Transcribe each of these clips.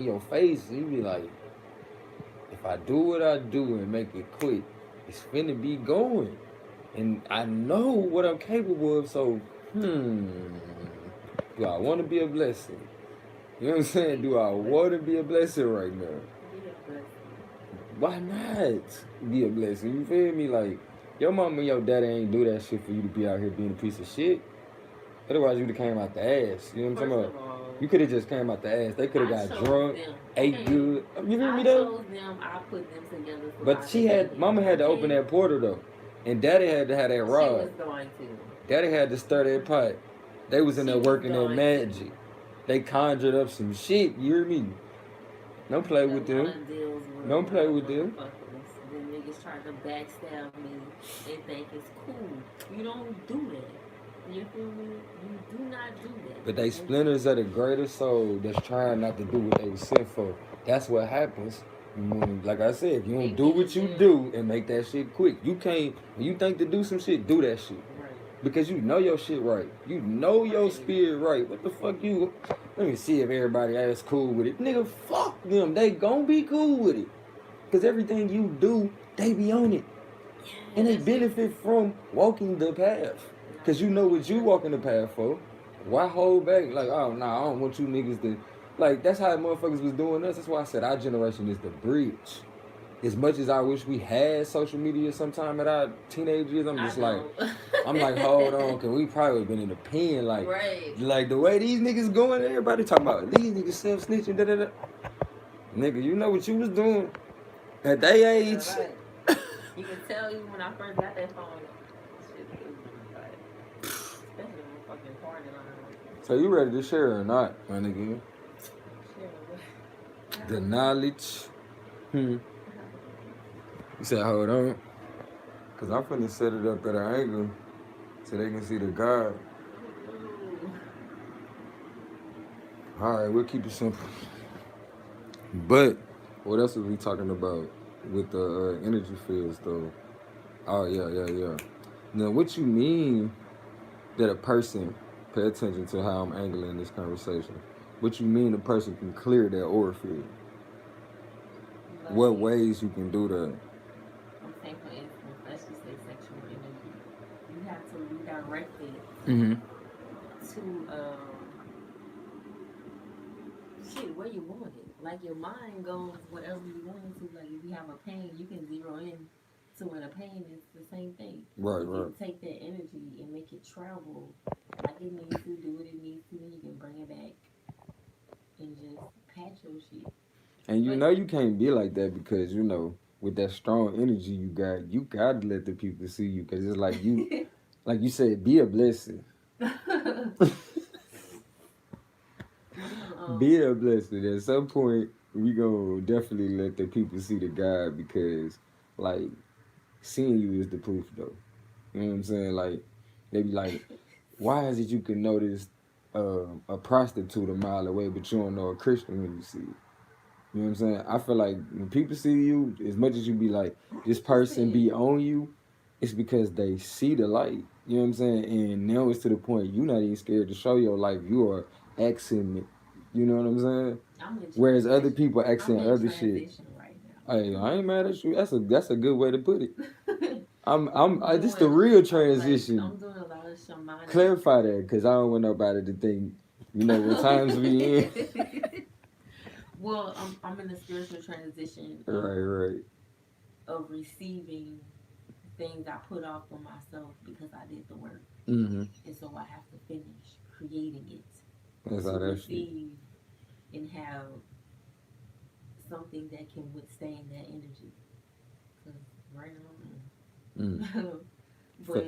in your face. You be like, if I do what I do and make it quick, it's finna be going. And I know what I'm capable of, so, do I want to be a blessing? You know what I'm saying? Do I want to be a blessing right now? Why not be a blessing? You feel me? Like, your mama and your daddy ain't do that shit for you to be out here being a piece of shit. Otherwise, you'd have came out the ass. You know what I'm talking about? You could have just came out the ass. They could have got drunk, ate good. You hear me though? I put them together. But mama had to open that portal though. And daddy had to have that rod. She was going to. Daddy had to stir that pot. They was in there working that magic. They conjured up some shit, you hear me? Don't play with them. Don't play with them. The niggas try to backstab me and think it's cool. You don't do that. You feel me? You do not do that. But they splinters of the greater soul that's trying not to do what they were sent for. That's what happens. Like I said, if you don't do what you do and make that shit quick, you can't. When you think to do some shit, do that shit. Because you know your shit right. You know your spirit right. What the fuck you... Let me see if everybody else cool with it. Nigga, fuck them. They gon' be cool with it. Because everything you do, they be on it. And they benefit from walking the path. Because you know what you walking the path for. Why hold back? Like, oh, nah, I don't want you niggas to... Like, that's how motherfuckers was doing us. That's why I said our generation is the bridge. As much as I wish we had social media sometime at our teenage years, I'm just like, hold on, cause we probably been in the pen, like the way these niggas going, everybody talking about these niggas self snitching, da da da. Nigga, you know what you was doing at their age. Right. You can tell even when I first got that phone, shit was like, especially in the fucking party line. So you ready to share or not, my nigga? Share. The knowledge. You said, hold on. Because I'm finna set it up at an angle so they can see the God. All right, we'll keep it simple. But what else was we talking about with the energy fields, though? Oh, yeah. Now, what you mean that a person, pay attention to how I'm angling this conversation, what you mean a person can clear their aura field? Like, what ways you can do that? Okay, for instance, let's just say sexual energy. You have to redirect it to shit where you want it. Like your mind goes whatever you want it to. Like if you have a pain, you can zero in to where the pain is the same thing. Right. You can take that energy and make it travel like it needs to, do what it needs to, and you can bring it back and just patch your shit. And you know you can't be like that because, you know, with that strong energy you got to let the people see you because it's like you, like you said, be a blessing. Be a blessing. At some point, we gonna definitely let the people see the God because, like, seeing you is the proof, though. You know what I'm saying? Like, they be like, why is it you can notice a prostitute a mile away, but you don't know a Christian when you see it? You know what I'm saying? I feel like when people see you, as much as you be like, this person be on you, it's because they see the light. You know what I'm saying? And now it's to the point you're not even scared to show your life. You are accent it. You know what I'm saying? Whereas other people accent other shit. Right now. Hey, I ain't mad at you. That's a good way to put it. I just the real transition. I'm doing a lot of shamanic. Clarify that, because I don't want nobody to think, you know, what times we in. Well, I'm in a spiritual transition. Right. Of receiving things I put off for myself because I did the work. And so I have to finish creating it. That's to receive and have something that can withstand that energy. Because right now, but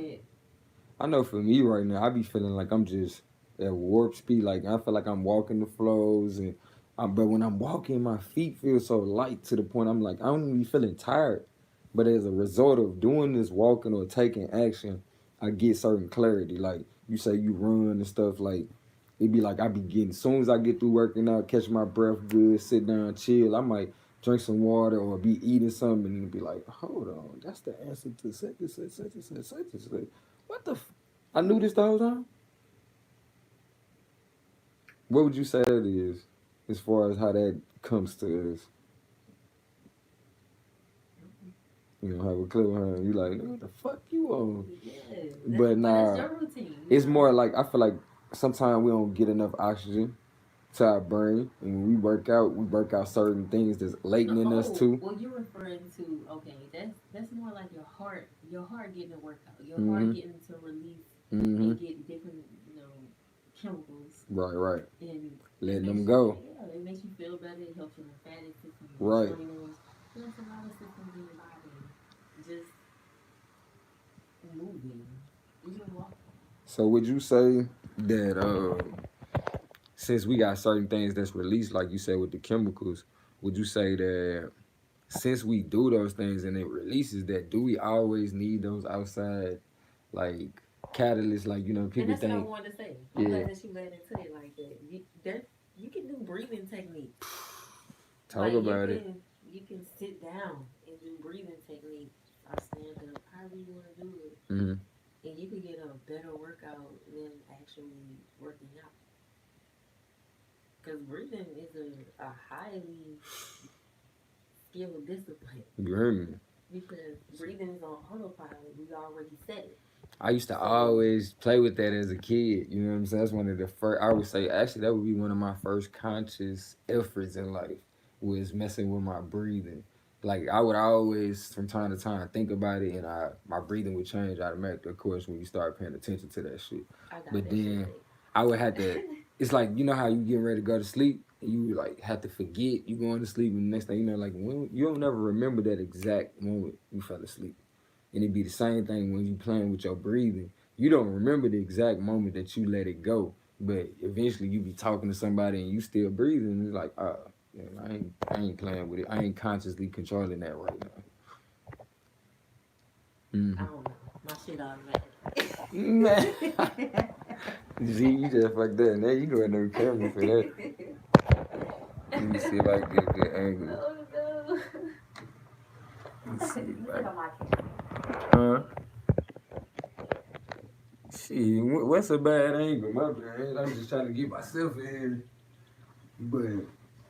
I know for me right now, I be feeling like I'm just at warp speed. Like I feel like I'm walking the flows, and but when I'm walking, my feet feel so light to the point I'm like I don't even be feeling tired. But as a result of doing this walking or taking action, I get certain clarity. Like you say, you run and stuff. Like it be like I be getting, as soon as I get through working out, catch my breath good, sit down, chill. I might drink some water or be eating something and be like, hold on, that's the answer to such and such, such and such, such and such. What the I knew this the whole time? What would you say that is, as far as how that comes to us. You don't have a clue, huh? You like, what the fuck you on? Yeah, But that's nah, your routine. it's more like I feel like sometimes we don't get enough oxygen to our brain, and when we work out certain things that's latent in us Oh, too. well, you're referring to okay. That's more like your heart getting a workout, your heart Mm-hmm. getting to release Mm-hmm. and get different, chemicals, Right, right. and it Letting them makes you, go. yeah, it makes you feel better. It helps your lymphatic system, your Right. adrenals. There's a lot of systems in your body just moving, even walking. So would you say that since we got certain things that's released, like you said with the chemicals, would you say that since we do those things and it releases that, do we always need those outside like catalysts? Like And people that's what I think, wanted to say. I'm yeah, glad that you led into it like that. You can do breathing techniques. talk Like about it. you can sit down and do breathing techniques or stand up, however you want to do it, Mm-hmm. and you could get a better workout than actually working out. Because breathing is a highly skilled discipline. You heard me. Because breathing is on autopilot. We already said it. I used to So always play with that as a kid. You know what I'm saying? That's one of the first. I would say actually that would be one of my first conscious efforts in life was messing with my breathing. Like I would always, from time to time, think about it, and my breathing would change automatically. Of course, when you start paying attention to that shit. I got But that shit then right. I would have to. It's like you know how you getting ready to go to sleep, and you like have to forget you going to sleep, and the next thing you know, like when, you don't never remember that exact moment you fell asleep. And it'd be the same thing when you playing with your breathing. You don't remember the exact moment that you let it go, but eventually you be talking to somebody and you still breathing. And it's like, yeah, I ain't playing with it. I ain't consciously controlling that right now. I Mm-hmm. don't know. My shit automatic. Man, see, you just fucked that. Now you going no camera for that. Let me see if I can get a good angle. Oh no. Let me see Let me if take I. off my camera. Huh? Shit, what's a bad angle? My bad. I'm just trying to get myself in here. But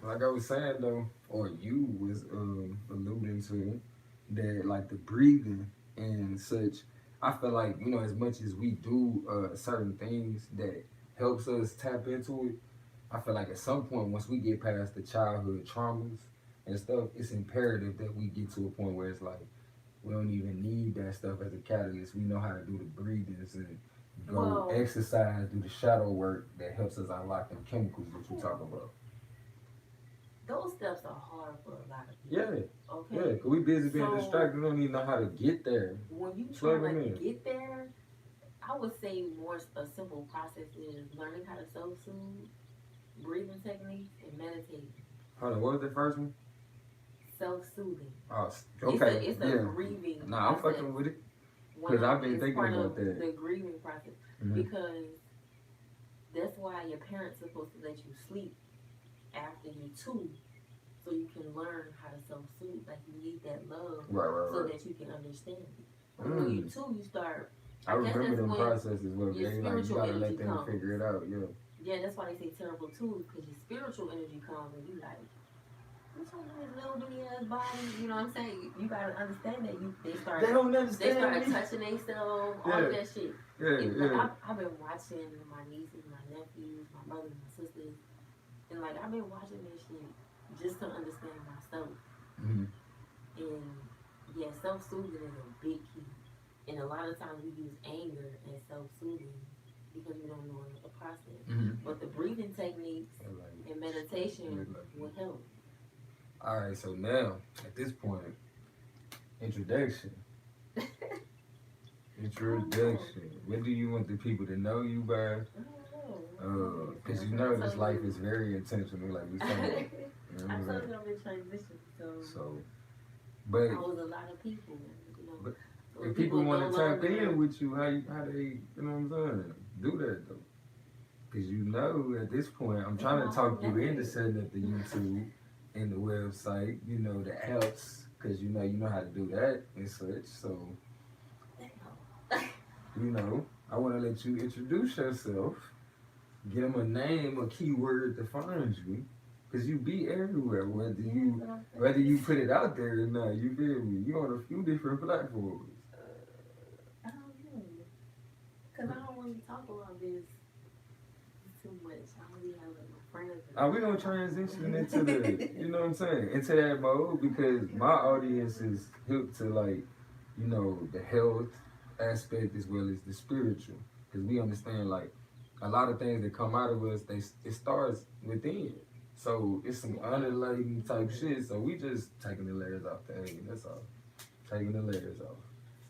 like I was saying though, or you was alluding to that like the breathing and such. I feel like as much as we do certain things that helps us tap into it, I feel like at some point once we get past the childhood traumas and stuff, it's imperative that we get to a point where it's like we don't even need that stuff as a catalyst. We know how to do the breathings and go Well, exercise, do the shadow work that helps us unlock them chemicals that you talk about. those steps are hard for a lot of people. Yeah, yeah. Okay. Cause we busy being So distracted. We don't even know how to get there. when you Plug trying them to in. get there, I would say more a simple process is learning how to self soothe, breathing techniques, and meditating. Hold on. What was the first one? Self soothing. Oh, It's okay. a Yeah. grieving Nah, I'm process. fucking with it. When Cause I I've been it's thinking part about of that. the grieving process Mm-hmm. because that's why your parents are supposed to let you sleep after you two, so you can learn how to self soothe. Like you need that love, Right, right, so right. that you can understand it. But when you two, you start. I I guess remember that's them when processes where your they like you spiritual gotta let energy them comes. figure it out. Yeah. Yeah, that's why they say terrible twos, because your spiritual energy comes and you like, what's wrong with this little bitty ass body? You know what I'm saying? You gotta understand that They don't they start understand me. touching themselves, all Yeah. of that shit. Yeah, And like yeah. I've been watching my nieces, my nephews, my brothers, my sisters, and like I've been watching this shit just to understand myself. Mm-hmm. And yeah, self soothing is a big key. And a lot of times we use anger and self soothing because we don't know the process. Mm-hmm. But the breathing techniques and meditation will help. All right, so now at this point, introduction. I don't know. Introduction. What do you want the people to know you by? I don't know. Because That's what I this told life you. is very intentional, like we saying. You know I what I'm told saying? you I'm in transition, so So, but I was a lot of people, but Those if people people are want no to tap longer. in with you, how they what I'm saying? Do that though. Because at this point, I'm trying to talk you into setting up the YouTube and the website, the apps, because you know how to do that and such. So, I want to let you introduce yourself, give them a name, a keyword that finds you, Cause you be everywhere, whether you put it out there or not. You feel me? You on a few different platforms. I don't know. Cause I don't really talk about this too much. I only have like my friends. We gonna transition into the, you know what I'm saying, into that mode because my audience is hip to like, you know, the health aspect as well as the spiritual. Cause we understand like a lot of things that come out of us, it starts within. So it's some underlying type shit. So we just taking the layers off the onion. That's all. Taking the layers off.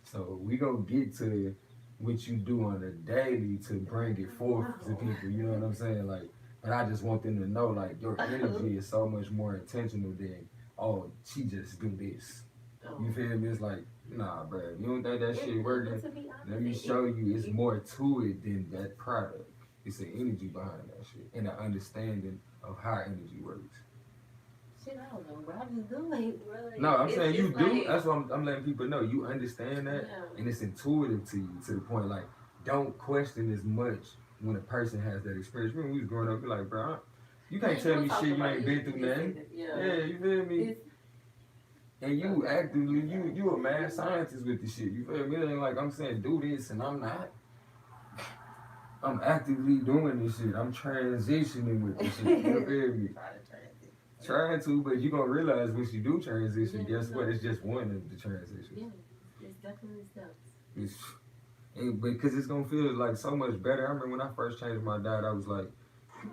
So we gonna get to what you do on a daily to bring it forth to people. You know what I'm saying? Like, but I just want them to know like your energy is so much more intentional than oh she just do this. You feel me? It's like nah, bro. You don't think that shit working? Let me show you. It's more to it than that product. It's an energy behind that shit and an understanding of how energy works. Shit, I don't know, bro. I just do it, bro. Like, no, I'm saying you do. Like, that's what I'm letting people know. You understand that, and it's intuitive to you to the point like don't question as much when a person has that experience. When we was growing up, you're like, bro, you can't tell me shit you ain't been through nothing. Yeah, you feel me? And you actively, you a mad scientist with this shit. You feel me? It ain't like I'm saying do this and I'm not. I'm actively doing this shit. I'm transitioning with this shit. You feel me? Trying to, but you gonna realize once you do transition, guess what? It's just one of the transitions. Yeah, it's definitely steps. Because it's gonna feel like so much better. I remember when I first changed my diet, I was like,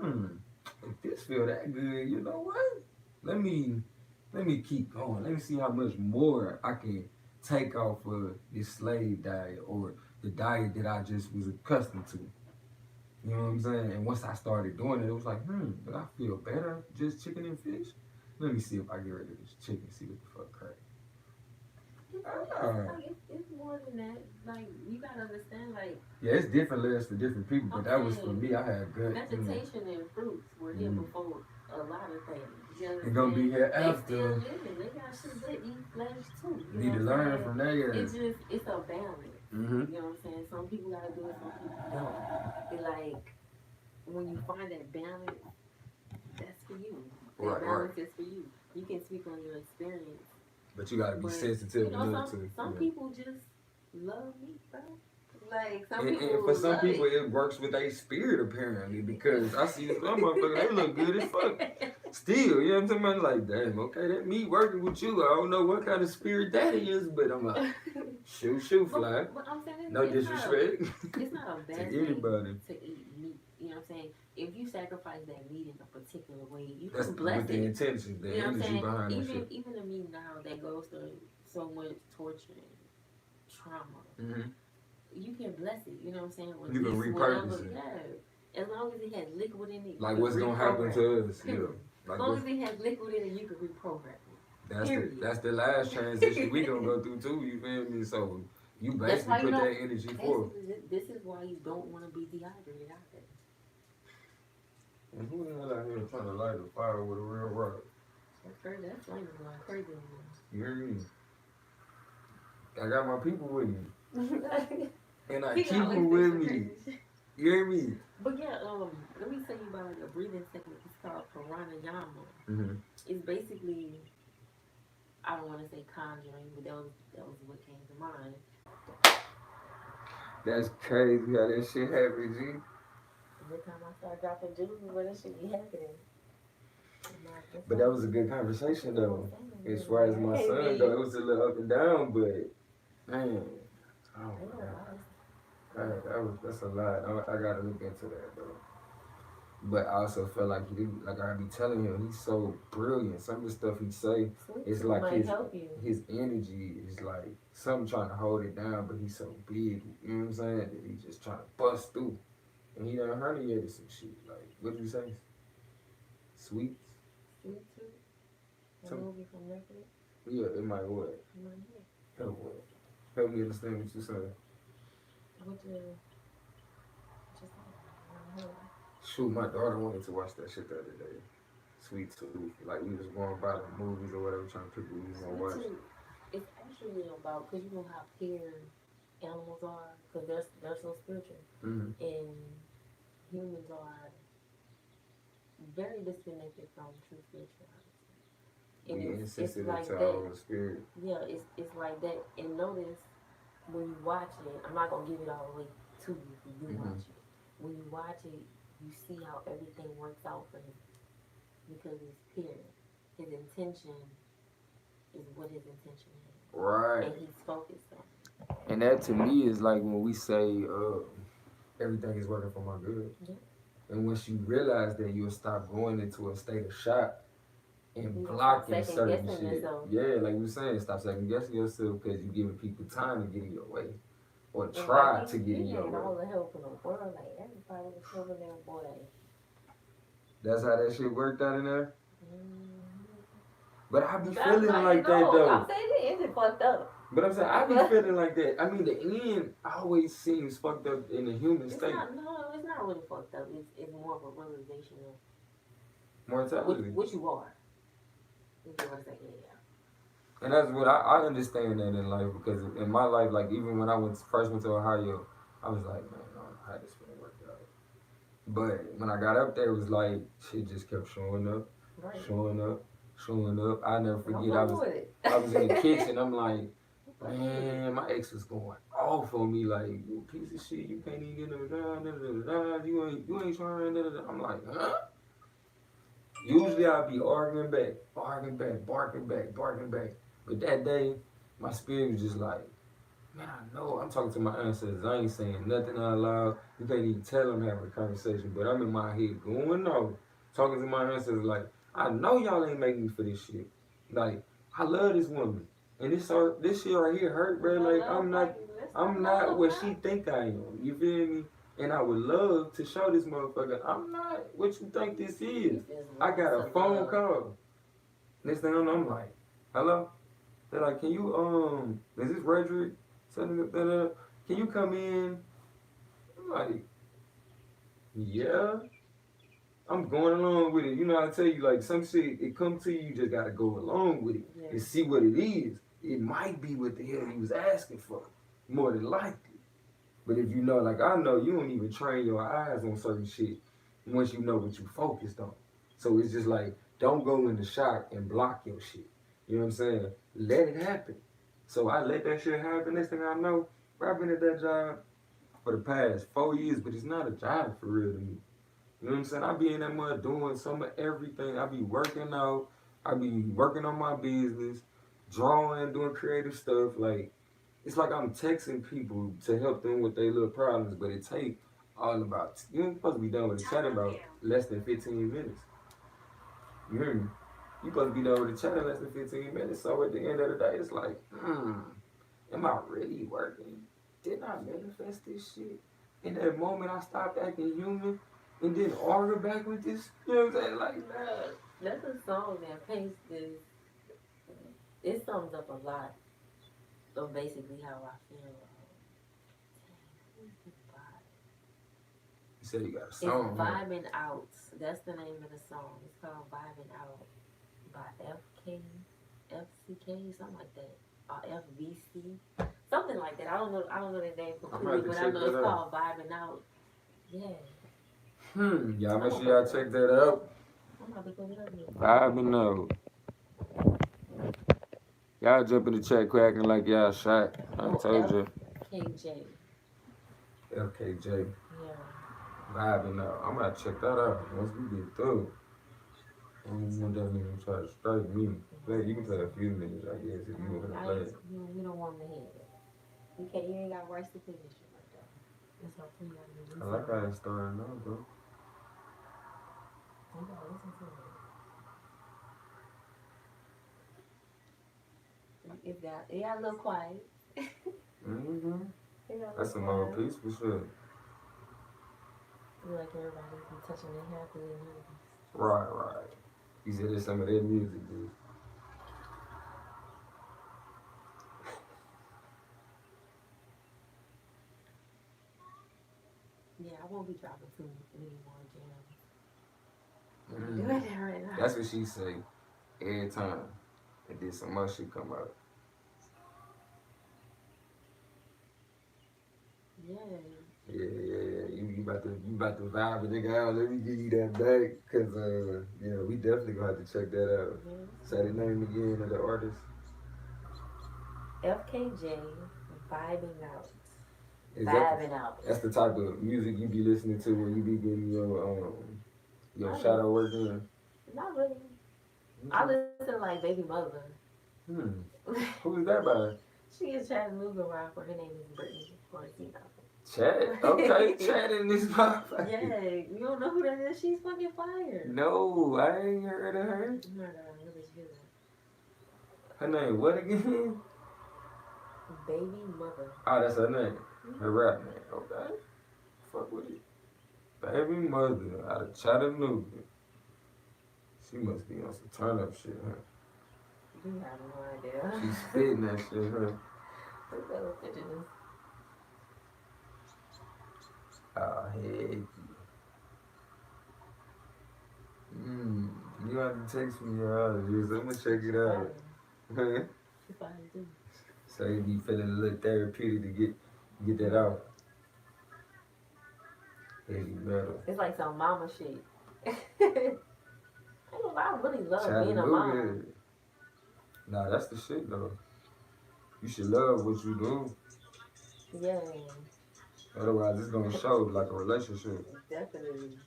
if this feel that good, you know what? Let me keep going. Let me see how much more I can take off of this slave diet or the diet that I just was accustomed to. You know what I'm saying? And once I started doing it, it was like, but I feel better just chicken and fish. Let me see if I get rid of this chicken, see what the fuck crack. It's more than that. Like, you gotta understand, like... Yeah, it's different layers for different people, but that was for me. I had good... Vegetation and fruits were here before a lot of things. It's gonna be here after. They still living. They got shit that eat flesh too. You need to learn from there. It's a balance. You know what I'm saying? Some people gotta do it, some people don't. It's like when you find that balance, that's for you. That balance is for you. You can speak on your experience. But you gotta be sensitive enough to some people just love meat, bro. Like some people. And for some people, it works with a spirit apparently because I see some motherfuckers they look good as fuck. Still, you know what I'm talking about? Like, damn, okay, that me working with you. I don't know what kind of spirit that is, but I'm like, shoot, fly. But I'm saying no disrespect. It's not a bad to thing anybody to eat meat. You know what I'm saying? If you sacrifice that meat in a particular way, you That's can bless with the intention, the energy behind that shit. Even the meat now that goes through so much torture and trauma, you can bless it. You know what I'm saying? You can repurpose it. Yeah. As long as it has liquid in it. Like what's gonna happen to us? Yeah. Like as long as it has liquid in it, you can reprogram it. That's the last transition we gonna go through too. You feel me? So you basically put that energy forth. This is why you don't want to be dehydrated out there. And who the hell out here trying to light a fire with a real rock? That's flame is going crazy. You hear me? I got my people with me. And I keep them with me. You hear me? But yeah, let me tell you about a breathing technique. It's called pranayama. It's basically, I don't want to say conjuring, but that was what came to mind. That's crazy how that shit happens, G. Every time I start dropping jewels, where that shit be happening. But that was a good conversation though. As far as my son though, it was a little up and down, but man, that's a lot. I gotta look into that though. But I also feel like I be telling him, he's so brilliant. Some of the stuff he say is like his energy is like something trying to hold it down, but he's so big. You know what I'm saying? That he's just trying to bust through. And he done herniated some shit. Like, what did you say? Sweets? Sweet tooth? A movie from Netflix? Yeah, it might what? Help what? Help me understand what you saying. Shoot, my daughter wanted to watch that shit the other day. Sweet Tooth. Like, we was going by the movies or whatever, trying to pick what we was going to watch. It's actually about, because you know how pure animals are, because they're so spiritual. And humans are very disconnected from true spirituality. And We it's insensitive like to that. our own spirit. Yeah, it's like that. And notice when you watch it, I'm not gonna give it all the way to you if you do watch it. When you watch it, you see how everything works out for him because it's pure. His intention is what his intention is, Right. and he's focused on it. And that to me is like when we say everything is working for my good. Yeah. And once you realize that, you'll stop going into a state of shock and You blocking second certain guessing shit. yourself. Yeah, like we were saying, stop second guessing yourself because you're giving people time to get in your way. Or And try like to get in your need way. all the help in the world. Like everybody was helping them, boy. That's how that shit worked out in there? But I be But feeling like that no, though. I'm saying it isn't fucked up. But I'm saying I be feeling like that. I mean, the end always seems fucked up in the human state. It's not really fucked up. It's more of a realization of mortality. What you are. If you want to say, yeah. And that's what I understand that in life, because in my life, like even when I first went to Ohio, I was like, man, I don't know how this gonna work out. But when I got up there, it was like shit just kept showing up, right. showing up. I never forget. I was in the kitchen. I'm like, man, my ex was going off on me like, you piece of shit. You can't even get no da. You ain't trying. I'm like, huh? Usually I'll be arguing back, barking back. But that day, my spirit was just like, man, I know. I'm talking to my ancestors. I ain't saying nothing out loud. You can't even tell I'm having a conversation. But I'm in my head going on, talking to my ancestors like, I know y'all ain't making me for this shit. Like, I love this woman. And this shit right here hurt, bro. Like, I'm not what she think I am. You feel me? And I would love to show this motherfucker, I'm not what you think this is. I got a phone call. Next thing I know, I'm like, hello? They're like, can you, is this Redrick? Can you come in? I'm like, yeah. I'm going along with it. You know, I tell you, like, some shit, it come to you, you just gotta go along with it and see what it is. It might be what the hell he was asking for, more than likely. But if you know, like I know, you don't even train your eyes on certain shit once you know what you focused on. So it's just like, don't go into shock and block your shit. You know what I'm saying? Let it happen. So I let that shit happen. Next thing I know, I've been at that job for the past 4 years, but it's not a job for real to me. You know what I'm saying? I be in that mud doing some of everything. I be working out. I be working on my business, drawing, doing creative stuff. Like, it's like I'm texting people to help them with their little problems, but it take all about, you ain't supposed to be done with the chat in about less than 15 minutes. You hear me? You supposed to be done with the chat in less than 15 minutes. So at the end of the day, it's like, am I really working? Didn't I manifest this shit? In that moment, I stopped acting human and then argue back with this. You know what I'm saying? Like, that. That's a song that paints this. It sums up a lot of basically how I feel. You said you got a song. It's Vibing Out. That's the name of the song. It's called Vibing Out by FCK, something like that. Or FBC. Something like that. I don't know the name completely, but I know it's called Vibing Out. Yeah. Y'all make sure y'all check that out. I'm about to put it up here. Vibing Out. Y'all jump in the chat cracking like y'all shot. I told you. FKJ. Yeah. Vibing Out. I'm gonna check that out once we get through. I don't want that nigga to try to strike me. You can play a few minutes, I guess, if you want to play it. We don't want to hear it. You ain't got rights to play this shit like that. That's not pretty. I like how it's starting out, bro. You gotta listen to it. It got a little quiet. That's some more peace for sure. You like everybody be touching their hair through their movies. Right. You said it's some of their music, dude. Yeah, I won't be dropping too many more jams. Doing that right now. That's what she say every time. And then some more shit come out. Yeah. You you about to vibe a nigga out. Let me give you that back, cause yeah, we definitely gonna have to check that out. Say the name again of the artist. FKJ, vibing out. That's the type of music you be listening to when you be getting your shadow work in. Not really. I listen to like Baby Mother. Who's that by? She is Chattanooga rapper. Her name is Brittany. Of course, you know. Chat? Okay, Chat in this motherfucker. Yeah, you don't know who that is? She's fucking fire. No, I ain't heard of her. Oh my god, look at you. Her name what again? Baby Mother. Oh, that's her name. Her rap name. Okay. Fuck with it. Baby Mother out of Chattanooga. She must be on some turn up shit, huh? You have no idea. She's spitting that shit, huh? Look at those pictures. Oh, heck. You have to text me your allergies. I'm gonna check it out. Huh? So you be feeling a little therapeutic to get that out. Heavy metal. It's like some mama shit. I really love being a mom. Nah, that's the shit though. You should love what you do. Yeah. Otherwise, it's gonna show like a relationship. Definitely.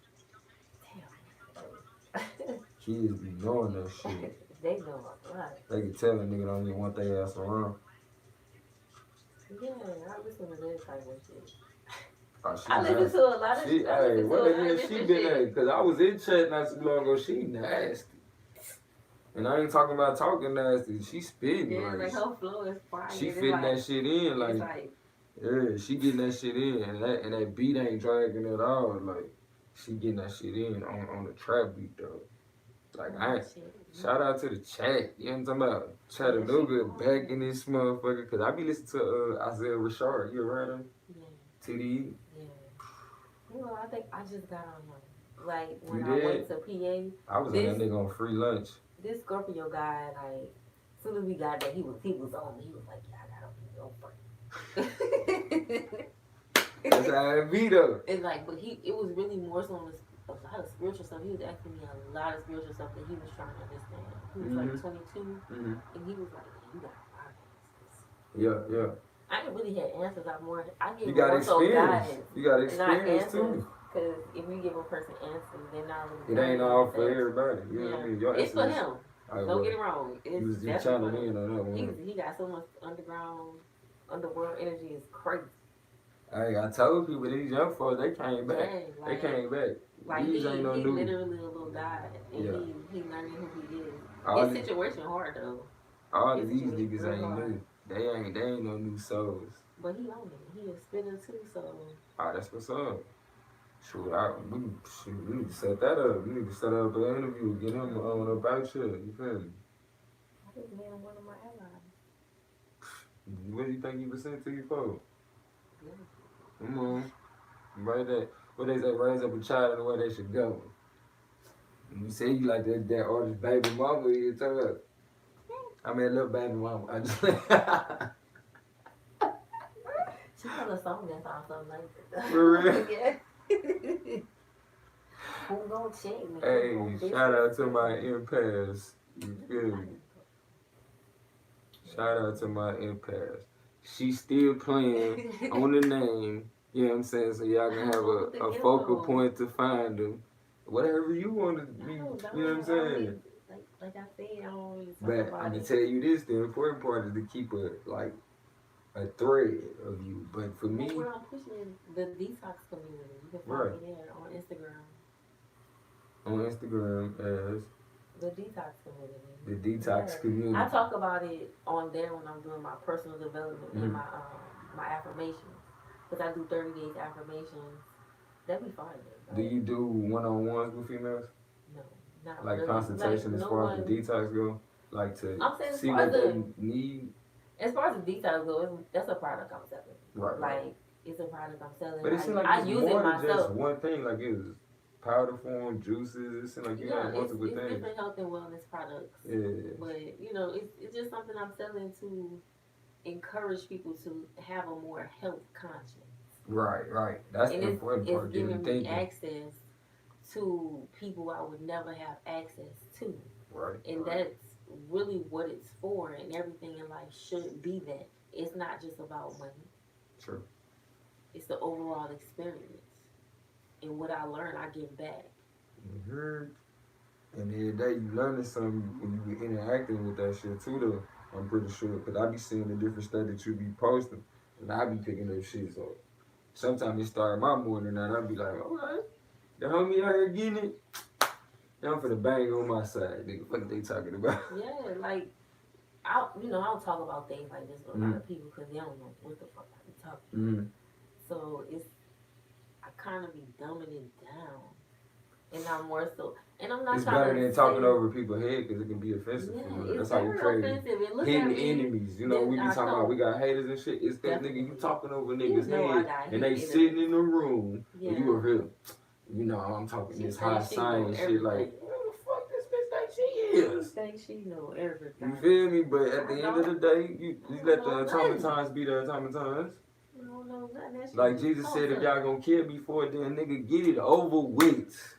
Damn. Kids be knowing that shit. They know a lot. They can tell a nigga don't even want their ass around. Yeah, I listen to this type of shit. Oh, I listen to a lot of shit. Hey, what the hell she been at? Because I was in chat not too long ago. She nasty. And I ain't talking about talking nasty. She spitting. Yeah, like her flow is fire. She fitting that shit in. Like, yeah, she getting that shit in. And that beat ain't dragging at all. Like, she getting that shit in on the trap beat, though. Like, shout out to the chat. You know what I'm talking about? Chattanooga back in this motherfucker. Because I be listening to Isaiah Rashard. You around him? Yeah. TDE? Yeah. You know, I think I just got on one. Like, when I went to PA. I was on that nigga on free lunch. This Scorpio guy, like, as soon as we got there, he was on me. He was like, yeah, I got on you. That's how it be, though. And, like, but it was really more so on a lot of spiritual stuff. He was asking me a lot of spiritual stuff that he was trying to understand. He was like 22, and he was like, you got a lot of answers. Yeah. I didn't really have answers. I gave you got more experience. So guidance. You got experience too. Because if you give a person answers, they're not really. It ain't all for everybody. You know what I mean? It's for him. Don't get it wrong. You channeling in on that one. He got so much underworld energy. Is crazy. Hey, I told people these young folks, they came back. Yeah, they came back. Like these ain't no he new. literally a little guy, and he learning who he is. His situation hard though. All of these niggas ain't new. They ain't no new souls. But he on it. He a spitter too, so. Oh, that's what's up. Shoot, we need to set that up. We need to set up an interview, get him on about you. You feel me? I just made him one of my allies. What do you think he was sent to you for? Yeah. Come on. Right there. What they say, raise up a child in the way they should go. And you say you like that artist Baby Mama, you talk about. I mean, little Baby Mama. I just she has a song that sounds something like that. For real? Yeah. Who gon' check me? Hey, shout out to my empaths. You feel me? Shout out to my empaths. She's still playing on the name. You know what I'm saying? So y'all can have a focal point to find them. Whatever you want to be. You know what I'm saying? Like I said, I don't really talk but about I'm gonna it. tell you this: the important part is to keep a thread of you. But for me, where I'm pushing the detox community. You can find me there on Instagram. On Instagram as the detox community. The detox community. I talk about it on there when I'm doing my personal development and my affirmations. Because I do 30 days affirmations. That'd be fine. Right? Do you do one-on-ones with females? No, not like really. consultation as far as the detox go? Like to see what they need? As far as the detox goes, that's a product I'm selling. Right. Like, it's a product I'm selling. But it seems like it's use more it than myself. just one thing. Like it was powder form, juices. It seems like you have multiple things. It's different health and wellness products. Yeah. But, it's just something I'm selling to encourage people to have a more health conscience. Right. That's and the important part. it's giving me access to people I would never have access to. Right. And that's really what it's for, and everything in life should be that. It's not just about money. True. It's the overall experience. And what I learn, I give back. Mm-hmm. And every day you learning something when you be interacting with that shit too though. I'm pretty sure. Because I be seeing the different stuff that you be posting. And I be picking up shit. So sometimes it start my morning and I be like, alright. The homie out here getting it. I'm finna bang on my side, nigga. What they talking about? Yeah, like, I don't talk about things like this with a lot of people because they don't know what the fuck I be talking. So I kind of be dumbing it down. And I'm more so, and I'm not it's trying to. It's better than talking over people's head because it can be offensive. Yeah, that's how we crazy. Hidden enemies. You know, we be talking about we got haters and shit. It's that nigga you talking over niggas' head and they sitting in the room and you over here. You know, I'm talking this high science shit like, what the fuck this bitch think she is? She thinks she know everything. You feel me? But at the end of the day, you let the atomic times be the atomic times. No, like Jesus said, if y'all gonna kill me for it, then nigga get it over with.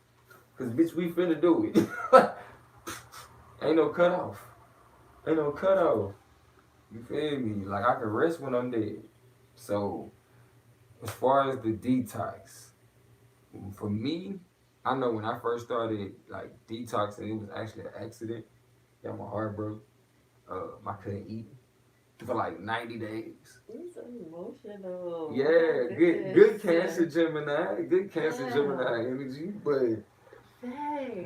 Cause bitch, we finna do it. Ain't no cutoff. You feel me? Like I can rest when I'm dead. So, as far as the detox, for me, I know when I first started like detoxing, it was actually an accident. Got my heart broke. I couldn't eat for like 90 days. It's so emotional. Yeah, good Cancer Gemini. Good Cancer Gemini energy, but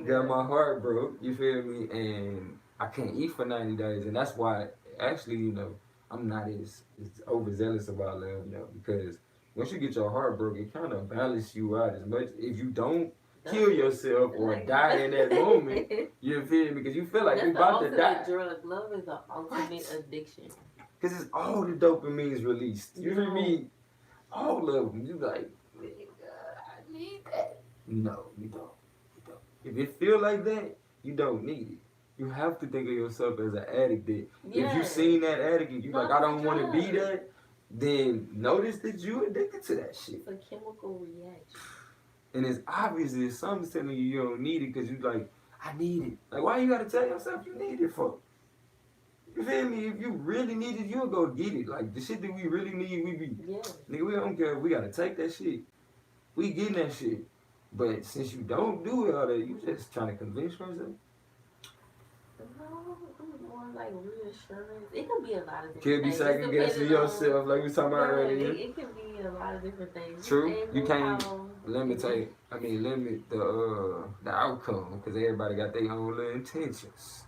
got my heart broke, you feel me? And I can't eat for 90 days. And that's why, actually, you know, I'm not as overzealous about love, you know, because once you get your heart broke, it kind of balances you out as much. If you don't kill yourself or die in that moment, you feel me? Because you feel like you're about to die. Drug. Love is the ultimate addiction. Because it's all the dopamines released. You feel me? All of them. You like, I need that. No, you don't. If it feel like that, you don't need it. You have to think of yourself as an addict. That if you seen that addict and you like, I don't want to be that, then notice that you addicted to that shit. It's a chemical reaction. And it's obvious that something's telling you don't need it because you like, I need it. Like, why you gotta tell yourself you need it for? You feel me? If you really need it, you'll go get it. Like, the shit that we really need, we be, nigga, we don't care. We gotta take that shit. We getting that shit. But since you don't do it all that, you just trying to convince yourself? No, it's more like reassurance. It could be a lot of different things. Could be second guessing yourself, like we was talking about earlier. It could be a lot of different things. True. You can't limit the outcome because everybody got their own little intentions.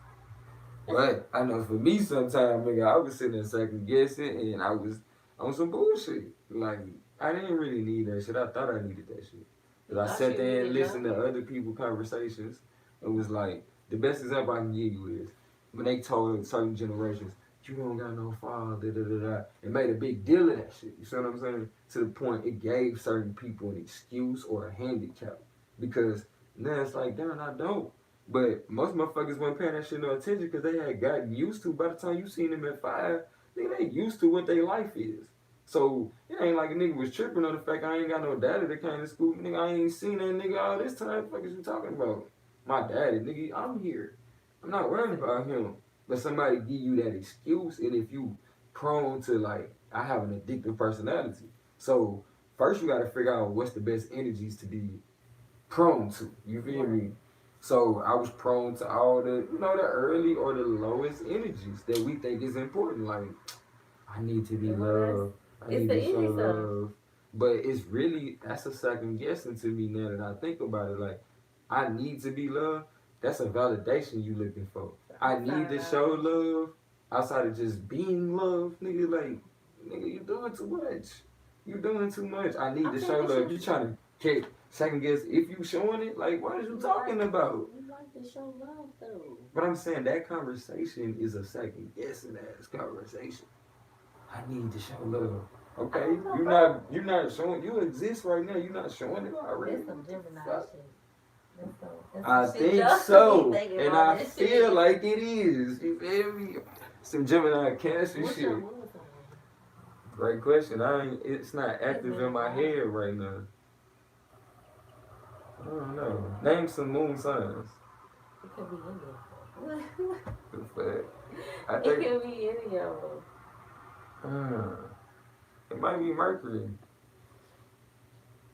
But I know for me, sometimes, nigga, I was sitting there second guessing and I was on some bullshit. Like, I didn't really need that shit. I thought I needed that shit. Because I sat there and listened to other people's conversations. It was like, the best example I can give you is when they told certain generations, you don't got no father, It made a big deal of that shit. You see what I'm saying? To the point it gave certain people an excuse or a handicap. Because now it's like, damn, I don't. But most motherfuckers weren't paying that shit no attention because they had gotten used to, by the time you seen them at 5, they used to what their life is. So, it ain't like a nigga was tripping on the fact I ain't got no daddy that came to school. Nigga, I ain't seen that nigga all this time. What the fuck is you talking about? My daddy, nigga, I'm here. I'm not worrying about him. But somebody give you that excuse, and if you prone to, like, I have an addictive personality. So, first you got to figure out what's the best energies to be prone to. You feel me? So, I was prone to all the, the early or the lowest energies that we think is important. Like, I need to be loved. I need to show love. But it's really, that's a second guessing to me now that I think about it. Like, I need to be loved. That's a validation you looking for. I need to show love outside of just being loved. Nigga, like, you doing too much. You doing too much. I need to show love. You trying to second guess if you showing it. Like, what are you talking about? You like to show love, though. But I'm saying that conversation is a second guessing ass conversation. I need to show love. Okay, you're not showing. You exist right now. You're not showing it already. That's some Gemini shit. I think so, and I feel like it is. You feel me? Some Gemini Cancer shit. Great question. It's not active in my head right now. I don't know. Name some moon signs. It could be any of But I them. think It could be any of them. it might be Mercury.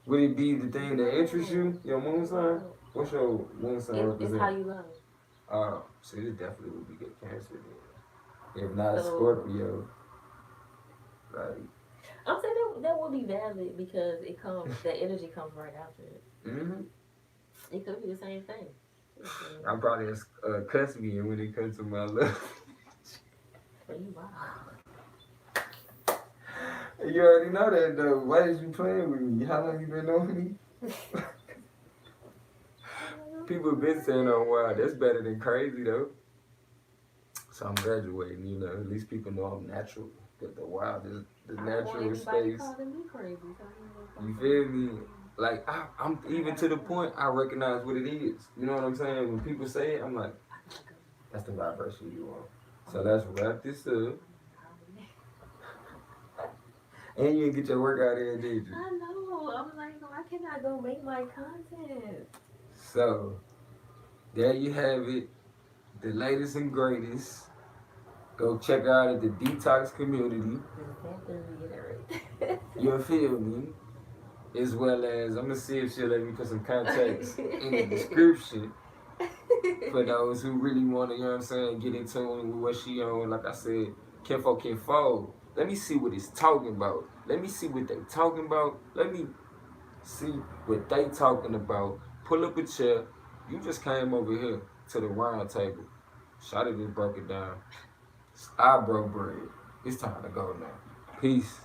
Would it be the thing that interests you? Your moon sign? What's your moon sign represent? It's how you love. Oh, so it definitely would be good Cancer then. If not Scorpio, like. I'm saying that would be valid because it comes. That energy comes right after it. It could be the same thing. I'm probably a Cuspian when it comes to my love. Wow. You already know that though. Why is you playing with me? How long you been knowing me? People been saying, "Oh wow, that's better than crazy though." So I'm graduating, you know. At least people know I'm natural. But the wild is the natural space. You feel me? Like I'm even to the point I recognize what it is. You know what I'm saying? When people say it, I'm like, that's the vibration you want. So let's wrap this up. And you didn't get your workout in, did you? I know. I was like, why can't I go make my content? So, there you have it. The latest and greatest. Go check out at the detox community. You feel me? As well as, I'm going to see if she'll let me put some context in the description for those who really want to, you know what I'm saying, get in tune with what she on. Like I said, Kinfo. Let me see what it's talking about. Let me see what they talking about. Let me see what they talking about. Pull up a chair. You just came over here to the round table. Shotty just broke it down. I broke bread. It's time to go now. Peace.